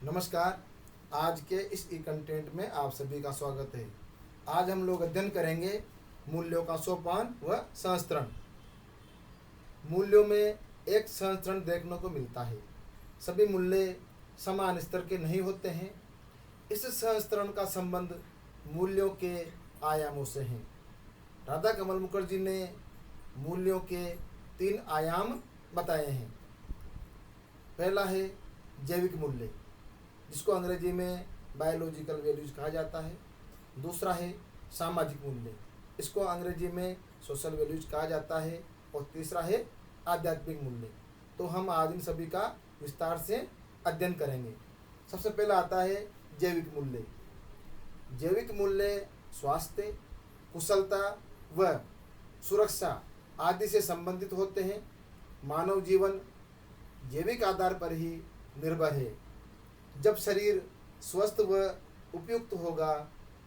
नमस्कार। आज के इस ई कंटेंट में आप सभी का स्वागत है। आज हम लोग अध्ययन करेंगे मूल्यों का सोपान व संस्करण। मूल्यों में एक संस्करण देखने को मिलता है। सभी मूल्य समान स्तर के नहीं होते हैं। इस संस्करण का संबंध मूल्यों के आयामों से है। राधा कमल मुखर्जी ने मूल्यों के 3 आयाम बताए हैं। पहला है जैविक मूल्य, जिसको अंग्रेजी में बायोलॉजिकल वैल्यूज कहा जाता है। दूसरा है सामाजिक मूल्य, इसको अंग्रेजी में सोशल वैल्यूज कहा जाता है। और तीसरा है आध्यात्मिक मूल्य। तो हम आज इन सभी का विस्तार से अध्ययन करेंगे। सबसे पहला आता है जैविक मूल्य। जैविक मूल्य स्वास्थ्य, कुशलता व सुरक्षा आदि से संबंधित होते हैं। मानव जीवन जैविक आधार पर ही निर्भर है। जब शरीर स्वस्थ व उपयुक्त होगा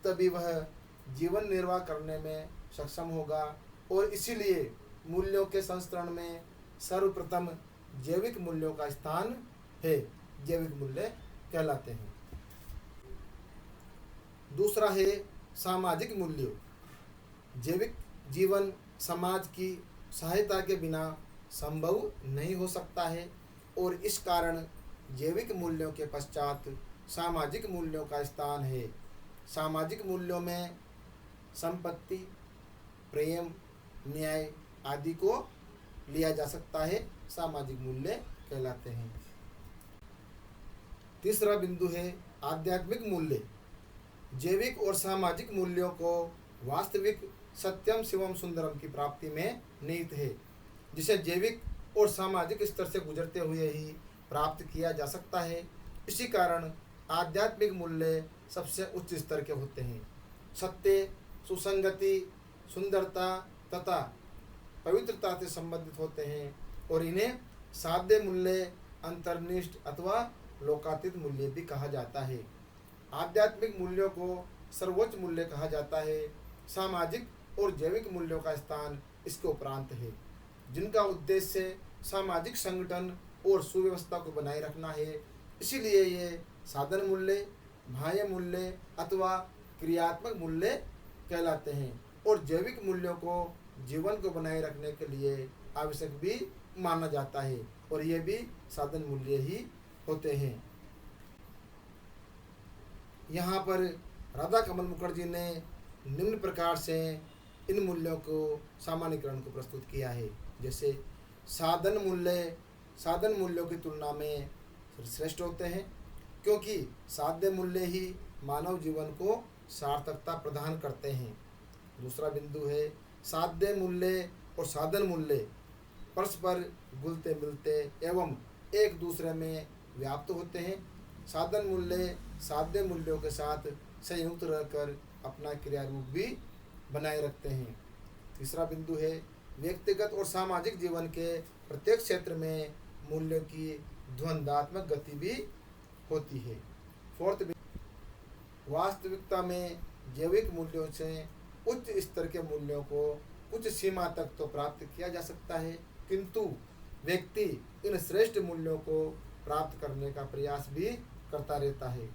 तभी वह जीवन निर्वाह करने में सक्षम होगा, और इसीलिए मूल्यों के संस्करण में सर्वप्रथम जैविक मूल्यों का स्थान है। जैविक मूल्य कहलाते हैं। दूसरा है सामाजिक मूल्य। जैविक जीवन समाज की सहायता के बिना संभव नहीं हो सकता है, और इस कारण जैविक मूल्यों के पश्चात सामाजिक मूल्यों का स्थान है। सामाजिक मूल्यों में संपत्ति, प्रेम, न्याय आदि को लिया जा सकता है। सामाजिक मूल्य कहलाते हैं। तीसरा बिंदु है आध्यात्मिक मूल्य। जैविक और सामाजिक मूल्यों को वास्तविक सत्यम शिवम सुंदरम की प्राप्ति में निहित है, जिसे जैविक और सामाजिक स्तर से गुजरते हुए ही प्राप्त किया जा सकता है। इसी कारण आध्यात्मिक मूल्य सबसे उच्च स्तर के होते हैं। सत्य, सुसंगति, सुंदरता तथा पवित्रता से संबंधित होते हैं, और इन्हें साध्य मूल्य, अंतर्निष्ठ अथवा लोकातीत मूल्य भी कहा जाता है। आध्यात्मिक मूल्यों को सर्वोच्च मूल्य कहा जाता है। सामाजिक और जैविक मूल्यों का स्थान इसके उपरांत है, जिनका उद्देश्य सामाजिक संगठन और सुव्यवस्था को बनाए रखना है। इसीलिए ये साधन मूल्य, बाह्य मूल्य अथवा क्रियात्मक मूल्य कहलाते हैं, और जैविक मूल्यों को जीवन को बनाए रखने के लिए आवश्यक भी माना जाता है, और ये भी साधन मूल्य ही होते हैं। यहाँ पर राधा कमल मुखर्जी ने निम्न प्रकार से इन मूल्यों को सामान्यीकरण को प्रस्तुत किया है। जैसे साधन मूल्यों की तुलना में श्रेष्ठ होते हैं, क्योंकि साध्य मूल्य ही मानव जीवन को सार्थकता प्रदान करते हैं। दूसरा बिंदु है साध्य मूल्य और साधन मूल्य परस्पर घुलते मिलते एवं एक दूसरे में व्याप्त होते हैं। साधन मूल्य साध्य मूल्यों के साथ संयुक्त रहकर अपना क्रिया रूप भी बनाए रखते हैं। तीसरा बिंदु है व्यक्तिगत और सामाजिक जीवन के प्रत्येक क्षेत्र में मूल्यों की द्वंद्वात्मक गति भी होती है। फोर्थ, वास्तविकता में जैविक मूल्यों से उच्च स्तर के मूल्यों को कुछ सीमा तक तो प्राप्त किया जा सकता है, किंतु व्यक्ति इन श्रेष्ठ मूल्यों को प्राप्त करने का प्रयास भी करता रहता है।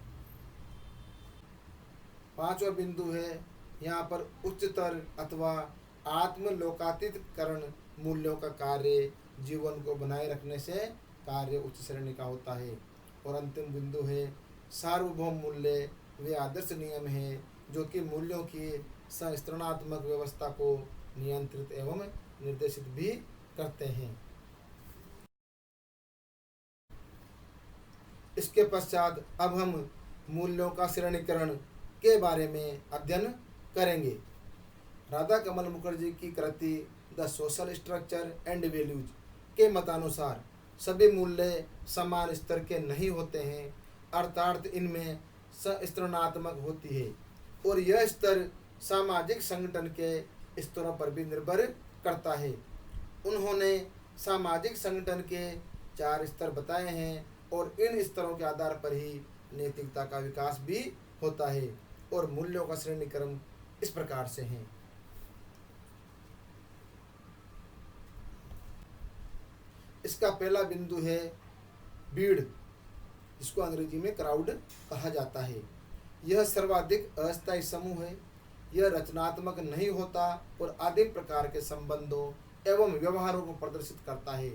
पांचवा बिंदु है यहाँ पर उच्चतर अथवा आत्मलोकातीतकरण मूल्यों का कार्य जीवन को बनाए रखने से कार्य उच्च श्रेणी का होता है। और अंतिम बिंदु है सार्वभौम मूल्य। वे आदर्श नियम है जो कि मूल्यों की संस्करणात्मक व्यवस्था को नियंत्रित एवं निर्देशित भी करते हैं। इसके पश्चात अब हम मूल्यों का श्रेणीकरण के बारे में अध्ययन करेंगे। राधा कमल मुखर्जी की कृति the social structure and values के मतानुसार सभी मूल्य समान स्तर के नहीं होते हैं, अर्थात इनमें संस्करणात्मक होती है, और यह स्तर सामाजिक संगठन के स्तरों पर भी निर्भर करता है। उन्होंने सामाजिक संगठन के 4 स्तर बताए हैं, और इन स्तरों के आधार पर ही नैतिकता का विकास भी होता है। और मूल्यों का श्रेणीकरण इस प्रकार से है। इसका पहला बिंदु है भीड़। जिसको अंग्रेजी में क्राउड कहा जाता है। यह सर्वाधिक अस्थायी समूह है। यह रचनात्मक नहीं होता और आदिम प्रकार के संबंधों एवं व्यवहारों को प्रदर्शित करता है।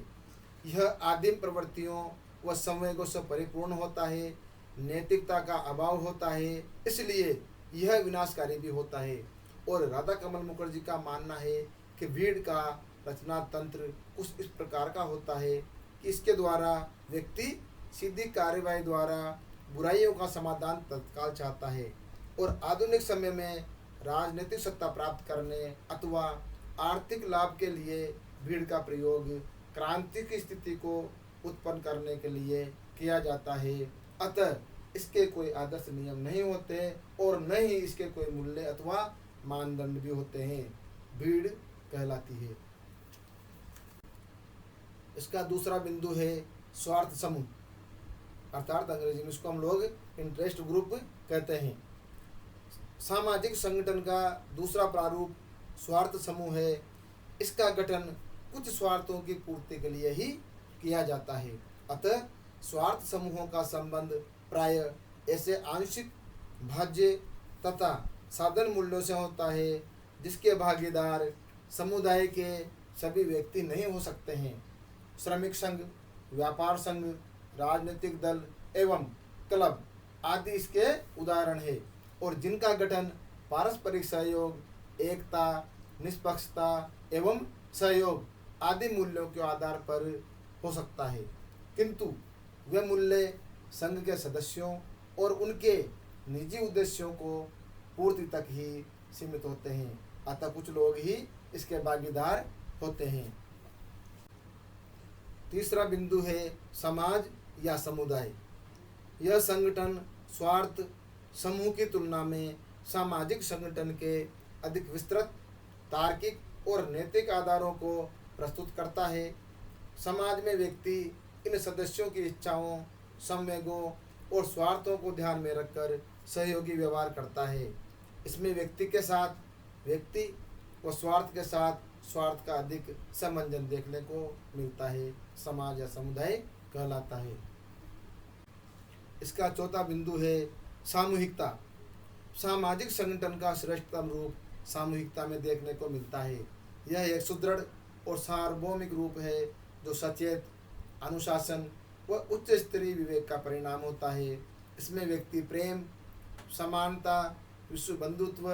यह आदिम प्रवृत्तियों व संवेगों से परिपूर्ण होता है। नैतिकता का अभाव होता है, इसलिए यह विनाशकारी भी होता है। और राधा कमल मुखर्जी का मानना है कि भीड़ का रचना तंत्र कुछ इस प्रकार का होता है कि इसके द्वारा व्यक्ति सीधी कार्यवाही द्वारा बुराइयों का समाधान तत्काल चाहता है और आधुनिक समय में राजनीतिक सत्ता प्राप्त करने अथवा आर्थिक लाभ के लिए भीड़ का प्रयोग क्रांति की स्थिति को उत्पन्न करने के लिए किया जाता है। अतः इसके कोई आदर्श नियम नहीं होते और न ही इसके कोई मूल्य अथवा मानदंड भी होते हैं। भीड़ कहलाती है। इसका दूसरा बिंदु है स्वार्थ समूह, अर्थात अंग्रेजी में इसको हम लोग इंटरेस्ट ग्रुप कहते हैं। सामाजिक संगठन का दूसरा प्रारूप स्वार्थ समूह है। इसका गठन कुछ स्वार्थों की पूर्ति के लिए ही किया जाता है। अतः स्वार्थ समूहों का संबंध प्राय ऐसे आंशिक भाज्य तथा साधन मूल्यों से होता है जिसके भागीदार समुदाय के सभी व्यक्ति नहीं हो सकते हैं। श्रमिक संघ, व्यापार संघ, राजनीतिक दल एवं क्लब आदि इसके उदाहरण है और जिनका गठन पारस्परिक सहयोग, एकता, निष्पक्षता एवं सहयोग आदि मूल्यों के आधार पर हो सकता है, किंतु वे मूल्य संघ के सदस्यों और उनके निजी उद्देश्यों को पूर्ति तक ही सीमित होते हैं। अतः कुछ लोग ही इसके भागीदार होते हैं। तीसरा बिंदु है समाज या समुदाय। यह संगठन स्वार्थ समूह की तुलना में सामाजिक संगठन के अधिक विस्तृत, तार्किक और नैतिक आधारों को प्रस्तुत करता है। समाज में व्यक्ति इन सदस्यों की इच्छाओं, संवेगों और स्वार्थों को ध्यान में रखकर सहयोगी व्यवहार करता है। इसमें व्यक्ति के साथ व्यक्ति व स्वार्थ के साथ स्वार्थ का अधिक समंजन देखने को मिलता है। समाज या समुदाय कहलाता है। इसका चौथा बिंदु है सामूहिकता। सामाजिक संगठन का श्रेष्ठतम रूप सामूहिकता में देखने को मिलता है। यह एक सुदृढ़ और सार्वभौमिक रूप है जो सचेत, अनुशासन व उच्च स्तरीय विवेक का परिणाम होता है। इसमें व्यक्ति प्रेम, समानता, विश्व बंधुत्व,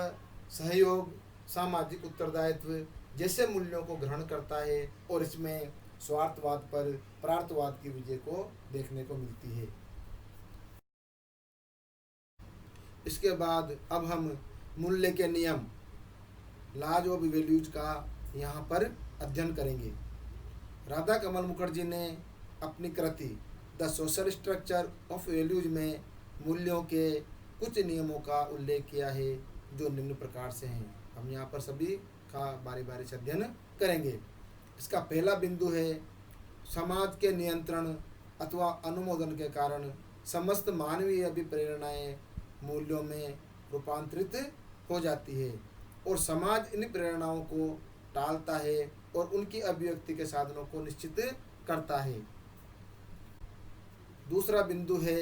सहयोग, सामाजिक उत्तरदायित्व जैसे मूल्यों को ग्रहण करता है और इसमें स्वार्थवाद पर प्रार्थवाद की विजय को देखने को मिलती है। इसके बाद अब हम मूल्य के नियम, लॉज ऑफ वैल्यूज का यहाँ पर अध्ययन करेंगे। राधा कमल मुखर्जी ने अपनी कृति the social structure of values में मूल्यों के कुछ नियमों का उल्लेख किया है जो निम्न प्रकार से हैं। हम यहाँ पर सभी का बारी बारी से अध्ययन करेंगे। इसका पहला बिंदु है समाज के नियंत्रण अथवा अनुमोदन के कारण समस्त मानवीय अभिप्रेरणाएं मूल्यों में रूपांतरित हो जाती है और समाज इन प्रेरणाओं को टालता है और उनकी अभिव्यक्ति के साधनों को निश्चित करता है। दूसरा बिंदु है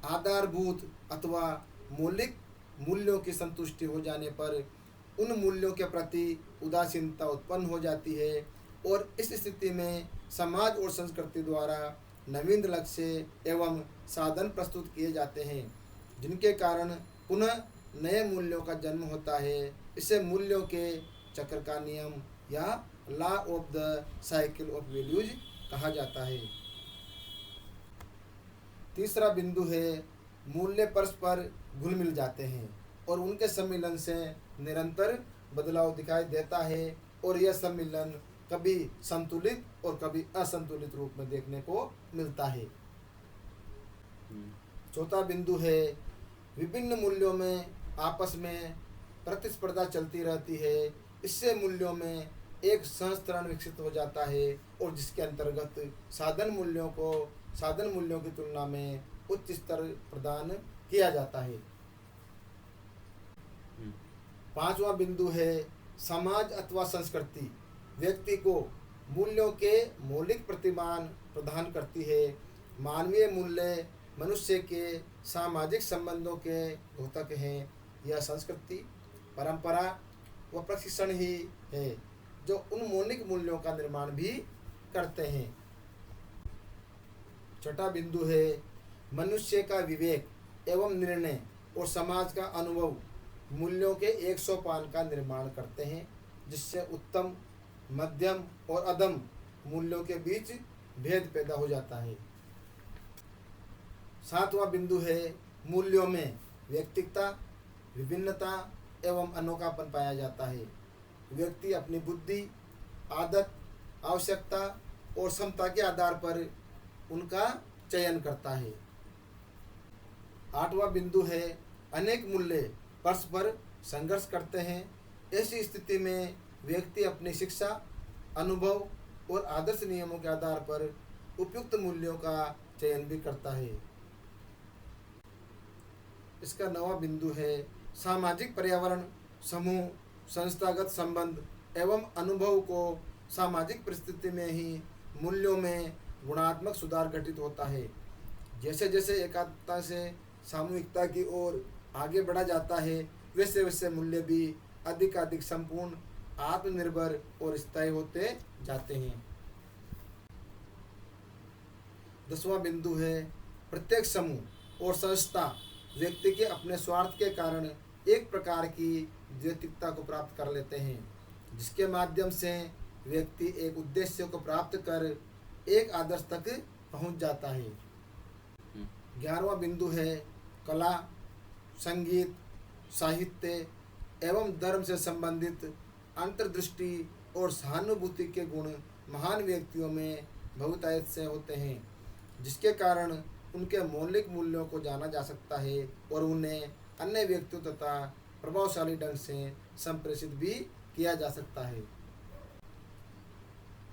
आधारभूत अथवा मौलिक मूल्यों की संतुष्टि हो जाने पर उन मूल्यों के प्रति उदासीनता उत्पन्न हो जाती है और इस स्थिति में समाज और संस्कृति द्वारा नवीन लक्ष्य एवं साधन प्रस्तुत किए जाते हैं जिनके कारण पुनः नए मूल्यों का जन्म होता है। इसे मूल्यों के चक्र का नियम या law of the cycle of values कहा जाता है। तीसरा बिंदु है मूल्य परस्पर घुल मिल जाते हैं और उनके सम्मिलन से निरंतर बदलाव दिखाई देता है और यह सम्मिलन कभी संतुलित और कभी असंतुलित रूप में देखने को मिलता है। चौथा बिंदु है विभिन्न मूल्यों में आपस में प्रतिस्पर्धा चलती रहती है। इससे मूल्यों में एक संस्तरण विकसित हो जाता है और जिसके अंतर्गत साधन मूल्यों की तुलना में उच्च स्तर प्रदान किया जाता है। पांचवा बिंदु है समाज अथवा संस्कृति व्यक्ति को मूल्यों के मौलिक प्रतिमान प्रदान करती है। मानवीय मूल्य मनुष्य के सामाजिक संबंधों के द्योतक हैं। यह संस्कृति, परंपरा व प्रशिक्षण ही है जो उन मौलिक मूल्यों का निर्माण भी करते हैं। छठा बिंदु है मनुष्य का विवेक एवं निर्णय और समाज का अनुभव मूल्यों के एक सोपान का निर्माण करते हैं, जिससे उत्तम, मध्यम और अधम मूल्यों के बीच भेद पैदा हो जाता है। सातवां बिंदु है मूल्यों में व्यक्तिगता, विभिन्नता एवं अनोखापन पाया जाता है। व्यक्ति अपनी बुद्धि, आदत, आवश्यकता और क्षमता के आधार पर उनका चयन करता है। आठवां बिंदु है अनेक मूल्य परस्पर संघर्ष करते हैं। ऐसी स्थिति में व्यक्ति अपनी शिक्षा, अनुभव और आदर्श नियमों के आधार पर उपयुक्त मूल्यों का चयन भी करता है। इसका नवा बिंदु है सामाजिक पर्यावरण, समूह, संस्थागत संबंध एवं अनुभव को सामाजिक परिस्थिति में ही मूल्यों में गुणात्मक सुधार घटित होता है। जैसे जैसे एकात्मता से सामूहिकता की ओर आगे बढ़ा जाता है, वैसे वैसे मूल्य भी अधिक संपूर्ण, आत्मनिर्भर और स्थायी होते जाते हैं। 10वां बिंदु है प्रत्येक समूह और संस्था व्यक्ति के अपने स्वार्थ के कारण एक प्रकार की द्वैतिकता को प्राप्त कर लेते हैं, जिसके माध्यम से व्यक्ति एक उद्देश्य को प्राप्त कर एक आदर्श तक पहुंच जाता है। 11वां बिंदु है कला, संगीत, साहित्य एवं धर्म से संबंधित अंतर्दृष्टि और सहानुभूति के गुण महान व्यक्तियों में बहुतायत से होते हैं, जिसके कारण उनके मौलिक मूल्यों को जाना जा सकता है और उन्हें अन्य व्यक्तियों तथा प्रभावशाली ढंग से संप्रेषित भी किया जा सकता है।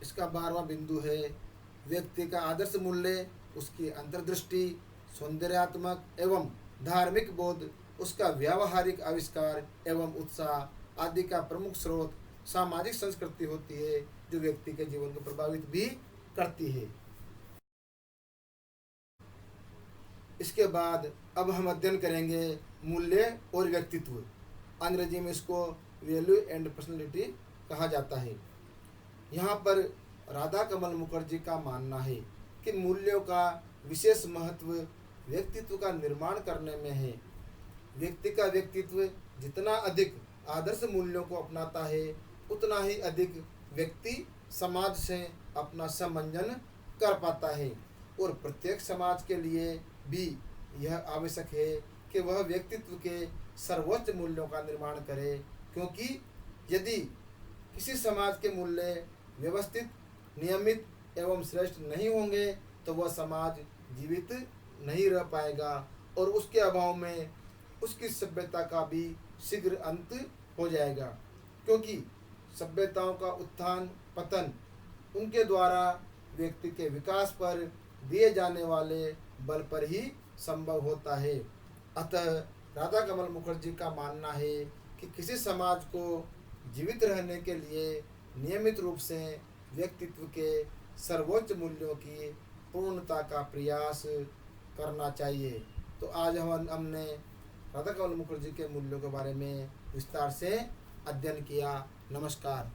इसका 12वां बिंदु है व्यक्ति का आदर्श मूल्य, उसकी अंतर्दृष्टि, सौंदर्यात्मक एवं धार्मिक बोध, उसका व्यावहारिक आविष्कार एवं उत्साह आदि का प्रमुख स्रोत सामाजिक संस्कृति होती है, जो व्यक्ति के जीवन को प्रभावित भी करती है। इसके बाद अब हम अध्ययन करेंगे मूल्य और व्यक्तित्व। अंग्रेजी में इसको वैल्यू एंड पर्सनैलिटी कहा जाता है। यहाँ पर राधा कमल मुखर्जी का मानना है कि मूल्यों का विशेष महत्व व्यक्तित्व का निर्माण करने में है। व्यक्ति का व्यक्तित्व जितना अधिक आदर्श मूल्यों को अपनाता है, उतना ही अधिक व्यक्ति समाज से अपना समंजन कर पाता है और प्रत्येक समाज के लिए भी यह आवश्यक है कि वह व्यक्तित्व के सर्वोच्च मूल्यों का निर्माण करे, क्योंकि यदि किसी समाज के मूल्य व्यवस्थित, नियमित एवं श्रेष्ठ नहीं होंगे तो वह समाज जीवित नहीं रह पाएगा और उसके अभाव में उसकी सभ्यता का भी शीघ्र अंत हो जाएगा, क्योंकि सभ्यताओं का उत्थान पतन उनके द्वारा व्यक्ति के विकास पर दिए जाने वाले बल पर ही संभव होता है। अतः राधा कमल मुखर्जी का मानना है कि किसी समाज को जीवित रहने के लिए नियमित रूप से व्यक्तित्व के सर्वोच्च मूल्यों की पूर्णता का प्रयास करना चाहिए। तो आज हमने राधा कमल मुखर्जी के मूल्यों के बारे में विस्तार से अध्ययन किया। नमस्कार।